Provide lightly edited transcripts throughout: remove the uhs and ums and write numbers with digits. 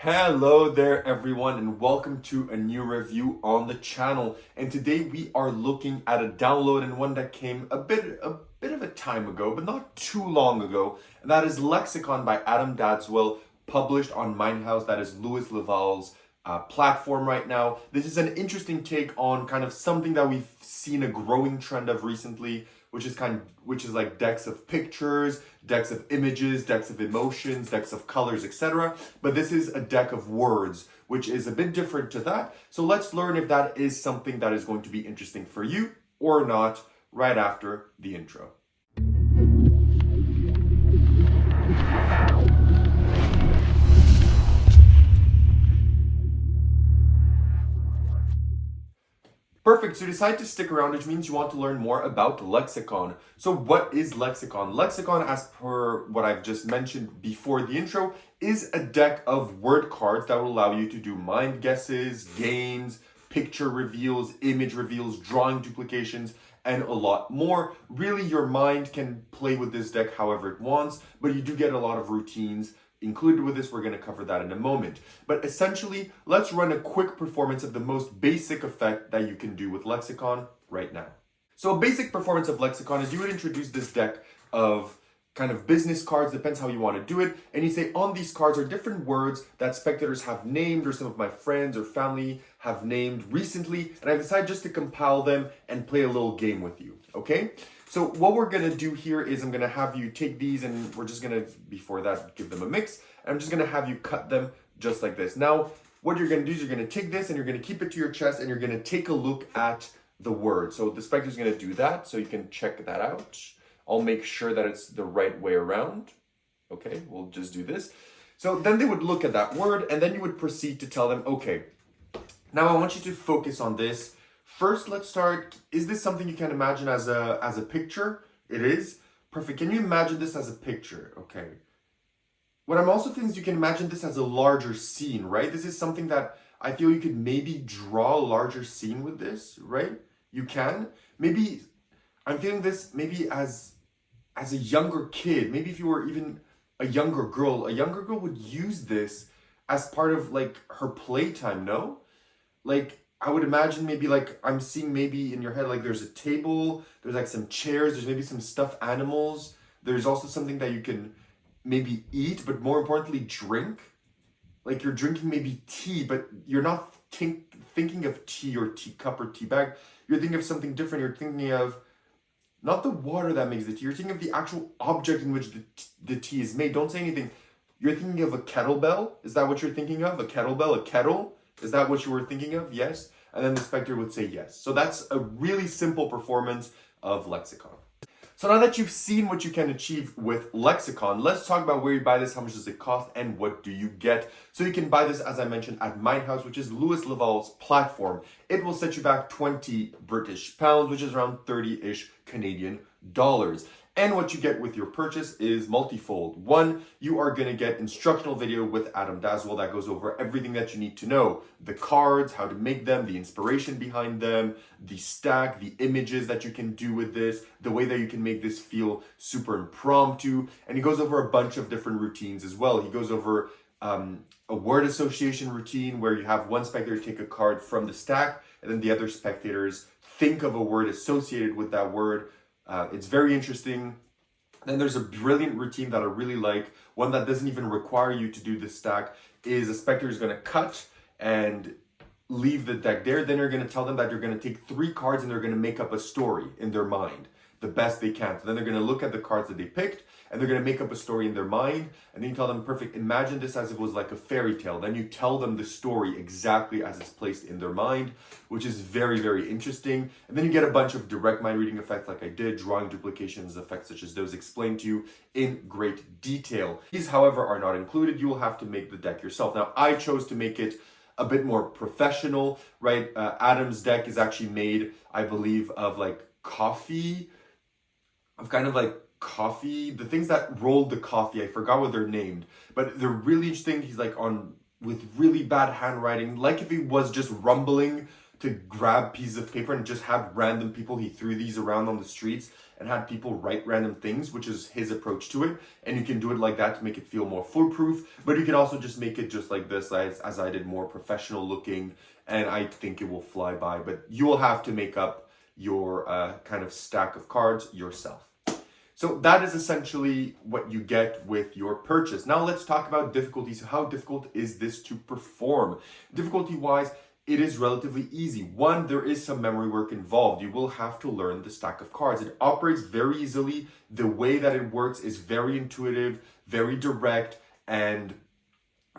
Hello there everyone and welcome to a new review on the channel. And today we are looking at a download and one that came a bit of a time ago, but not too long ago. And that is Lexicon by Dadswell, published on Mindhouse. That is Louis Laval's platform right now. This is an interesting take on kind of something that we've seen a growing trend of recently, which is like decks of pictures, decks of images, decks of emotions, decks of colors, etc. But this is a deck of words, which is a bit different to that. So let's learn if that is something that is going to be interesting for you or not right after the intro. Perfect, so decide to stick around, which means you want to learn more about Lexicon. So what is Lexicon? Lexicon, as per what I've just mentioned before the intro, is a deck of word cards that will allow you to do mind guesses, games, picture reveals, image reveals, drawing duplications, and a lot more. Really, your mind can play with this deck however it wants, but you do get a lot of routines included with this. We're going to cover that in a moment. But essentially, let's run a quick performance of the most basic effect that you can do with Lexicon right now. So a basic performance of Lexicon is you would introduce this deck of kind of business cards, depends how you want to do it. And you say on these cards are different words that spectators have named or some of my friends or family have named recently. And I decided just to compile them and play a little game with you, okay? So what we're going to do here is I'm going to have you take these and we're just going to, before that, give them a mix. And I'm just going to have you cut them just like this. Now, what you're going to do is you're going to take this and you're going to keep it to your chest and you're going to take a look at the word. So the spectator's going to do that, so you can check that out. I'll make sure that it's the right way around. Okay, we'll just do this. So then they would look at that word and then you would proceed to tell them, okay, now I want you to focus on this. First, let's start. Is this something you can imagine as a picture? It is. Perfect. Can you imagine this as a picture? Okay. What I'm also thinking is you can imagine this as a larger scene, right? This is something that I feel you could maybe draw a larger scene with this, right? You can. Maybe I'm feeling this maybe as a younger kid. Maybe if you were even a younger girl would use this as part of like her playtime, no? Like, I would imagine maybe like I'm seeing maybe in your head like there's a table, there's like some chairs, there's maybe some stuffed animals. There's also something that you can maybe eat, but more importantly drink. Like you're drinking maybe tea, but you're not thinking of tea or teacup or tea bag. You're thinking of something different. You're thinking of not the water that makes the tea. You're thinking of the actual object in which the tea is made. Don't say anything. You're thinking of a kettlebell. Is that what you're thinking of? A kettlebell, a kettle? Is that what you were thinking of? Yes. And then the spectator would say yes. So that's a really simple performance of Lexicon. So now that you've seen what you can achieve with Lexicon, let's talk about where you buy this, how much does it cost, and what do you get. So you can buy this, as I mentioned, at Mindhouse, which is Louis Laval's platform. It will set you back 20 British pounds, which is around 30-ish Canadian dollars. And what you get with your purchase is multifold. One, you are going to get instructional video with Dadswell that goes over everything that you need to know. The cards, how to make them, the inspiration behind them, the stack, the images that you can do with this, the way that you can make this feel super impromptu. And he goes over a bunch of different routines as well. He goes over a word association routine where you have one spectator take a card from the stack and then the other spectators think of a word associated with that word. It's very interesting. Then there's a brilliant routine that I really like. One that doesn't even require you to do the stack is a spectator is going to cut and leave the deck there. Then you're going to tell them that you're going to take 3 cards and they're going to make up a story in their mind the best they can. So then they're going to look at the cards that they picked and they're going to make up a story in their mind. And then you tell them, perfect, imagine this as if it was like a fairy tale. Then you tell them the story exactly as it's placed in their mind, which is very, very interesting. And then you get a bunch of direct mind reading effects like I did, drawing duplications, effects such as those explained to you in great detail. These, however, are not included. You will have to make the deck yourself. Now, I chose to make it a bit more professional, right? Adam's deck is actually made, I believe, of like coffee, the things that rolled the coffee. I forgot what they're named, but they're really interesting. He's like with really bad handwriting, like if he was just rumbling to grab pieces of paper and just had random people, he threw these around on the streets and had people write random things, which is his approach to it. And you can do it like that to make it feel more foolproof, but you can also just make it just like this, as I did, more professional looking, and I think it will fly by. But you will have to make up your kind of stack of cards yourself. So that is essentially what you get with your purchase. Now let's talk about difficulty. So how difficult is this to perform? Difficulty-wise, it is relatively easy. One, there is some memory work involved. You will have to learn the stack of cards. It operates very easily. The way that it works is very intuitive, very direct, and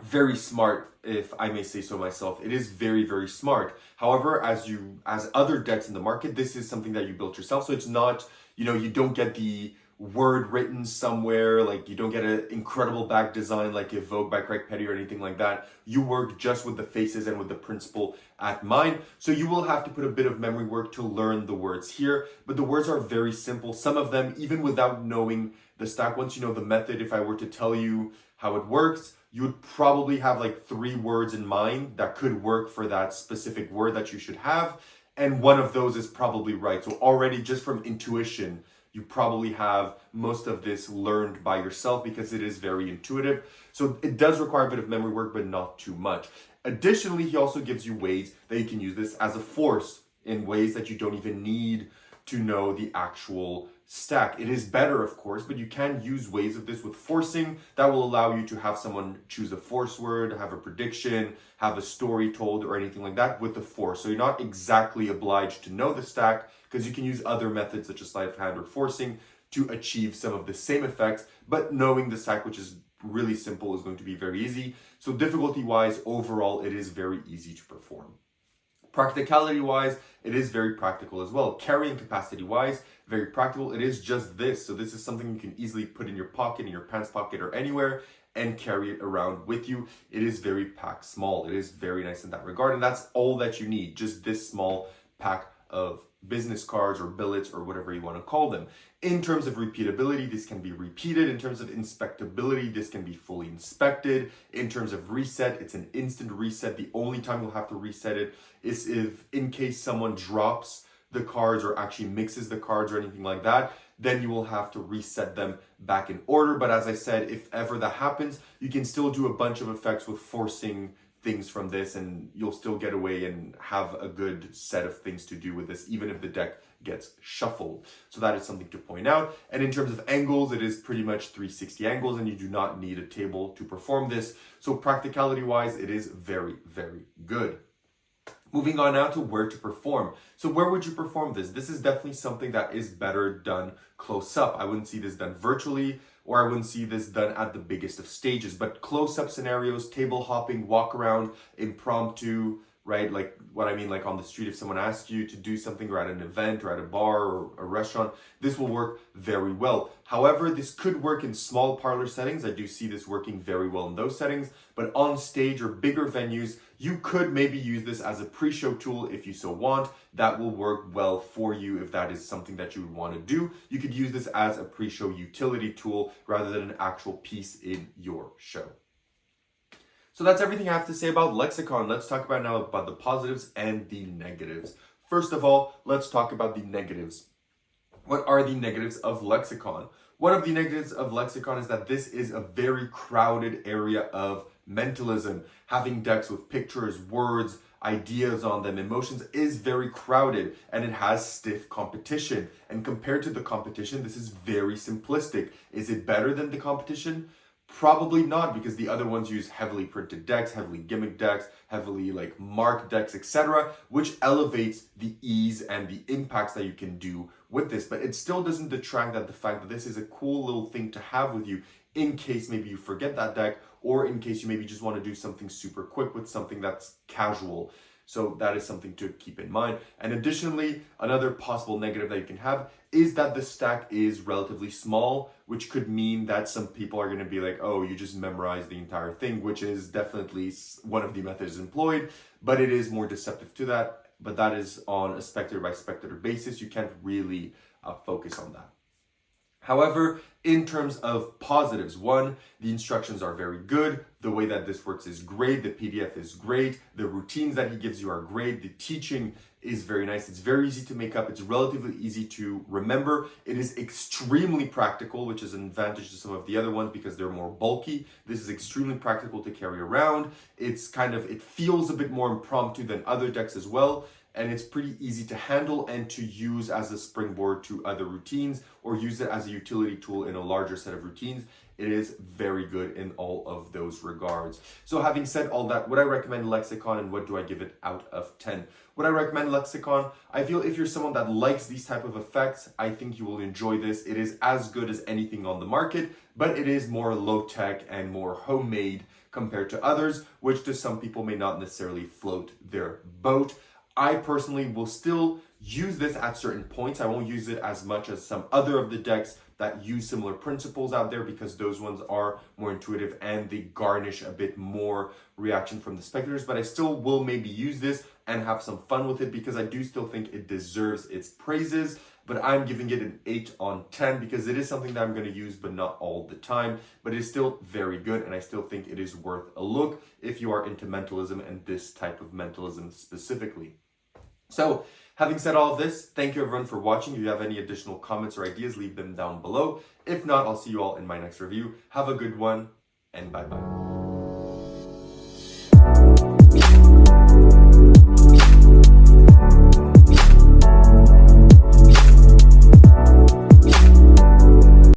very smart, if I may say so myself. It is very, very smart. However, as other decks in the market, this is something that you built yourself. So it's not, you don't get the word written somewhere, like you don't get an incredible back design like Evoke by Craig Petty or anything like that. You work just with the faces and with the principle at mind. So you will have to put a bit of memory work to learn the words here, but the words are very simple. Some of them, even without knowing the stack, once you know the method, if I were to tell you how it works, you would probably have like 3 words in mind that could work for that specific word that you should have. And one of those is probably right. So already just from intuition, you probably have most of this learned by yourself because it is very intuitive. So it does require a bit of memory work, but not too much. Additionally, he also gives you ways that you can use this as a force in ways that you don't even need to know the actual stack. It is better, of course, but you can use ways of this with forcing that will allow you to have someone choose a force word, have a prediction, have a story told, or anything like that with the force. So you're not exactly obliged to know the stack, because you can use other methods such as sleight of hand or forcing to achieve some of the same effects, but knowing the stack, which is really simple, is going to be very easy. So difficulty-wise, overall, it is very easy to perform. Practicality-wise, it is very practical as well. Carrying capacity-wise, very practical. It is just this. So this is something you can easily put in your pocket, in your pants pocket, or anywhere, and carry it around with you. It is very pack small. It is very nice in that regard, and that's all that you need, just this small pack of business cards or billets or whatever you want to call them. In terms of repeatability, this can be repeated. In terms of inspectability, this can be fully inspected. In terms of reset, it's an instant reset. The only time you'll have to reset it is if, in case someone drops the cards or actually mixes the cards or anything like that, then you will have to reset them back in order. But as I said, if ever that happens, you can still do a bunch of effects with forcing things from this, and you'll still get away and have a good set of things to do with this, even if the deck gets shuffled. So that is something to point out. And in terms of angles, it is pretty much 360 angles, and you do not need a table to perform this. So practicality wise, it is very, very good. Moving on now to where to perform. So where would you perform this? This is definitely something that is better done close up. I wouldn't see this done virtually, or I wouldn't see this done at the biggest of stages. But close-up scenarios, table hopping, walk around, impromptu, right? Like what I mean, like on the street, if someone asks you to do something, or at an event or at a bar or a restaurant, this will work very well. However, this could work in small parlor settings. I do see this working very well in those settings, but on stage or bigger venues, you could maybe use this as a pre-show tool if you so want. That will work well for you if that is something that you would want to do. You could use this as a pre-show utility tool rather than an actual piece in your show. So that's everything I have to say about Lexicon. Let's talk about now about the positives and the negatives. First of all, let's talk about the negatives. What are the negatives of Lexicon? One of the negatives of Lexicon is that this is a very crowded area of mentalism. Having decks with pictures, words, ideas on them, emotions is very crowded, and it has stiff competition. And compared to the competition, this is very simplistic. Is it better than the competition? Probably not, because the other ones use heavily printed decks, heavily gimmick decks, heavily like marked decks, etc., which elevates the ease and the impacts that you can do with this. But it still doesn't detract that the fact that this is a cool little thing to have with you in case maybe you forget that deck, or in case you maybe just want to do something super quick with something that's casual. So that is something to keep in mind. And additionally, another possible negative that you can have is that the stack is relatively small, which could mean that some people are going to be like, oh, you just memorize the entire thing, which is definitely one of the methods employed, but it is more deceptive to that. But that is on a spectator by spectator basis. You can't really focus on that. However, in terms of positives, one, the instructions are very good. The way that this works is great. The PDF is great. The routines that he gives you are great. The teaching is very nice. It's very easy to make up. It's relatively easy to remember. It is extremely practical, which is an advantage to some of the other ones because they're more bulky. This is extremely practical to carry around. It feels a bit more impromptu than other decks as well. And it's pretty easy to handle and to use as a springboard to other routines or use it as a utility tool in a larger set of routines. It is very good in all of those regards. So having said all that, would I recommend Lexicon and what do I give it out of 10? Would I recommend Lexicon? I feel if you're someone that likes these type of effects, I think you will enjoy this. It is as good as anything on the market, but it is more low-tech and more homemade compared to others, which to some people may not necessarily float their boat. I personally will still use this at certain points. I won't use it as much as some other of the decks that use similar principles out there because those ones are more intuitive and they garnish a bit more reaction from the spectators. But I still will maybe use this and have some fun with it because I do still think it deserves its praises. But I'm giving it an 8 on 10 because it is something that I'm going to use, but not all the time. But it's still very good, and I still think it is worth a look if you are into mentalism and this type of mentalism specifically. So, having said all of this, thank you everyone for watching. If you have any additional comments or ideas, leave them down below. If not, I'll see you all in my next review. Have a good one, and bye-bye.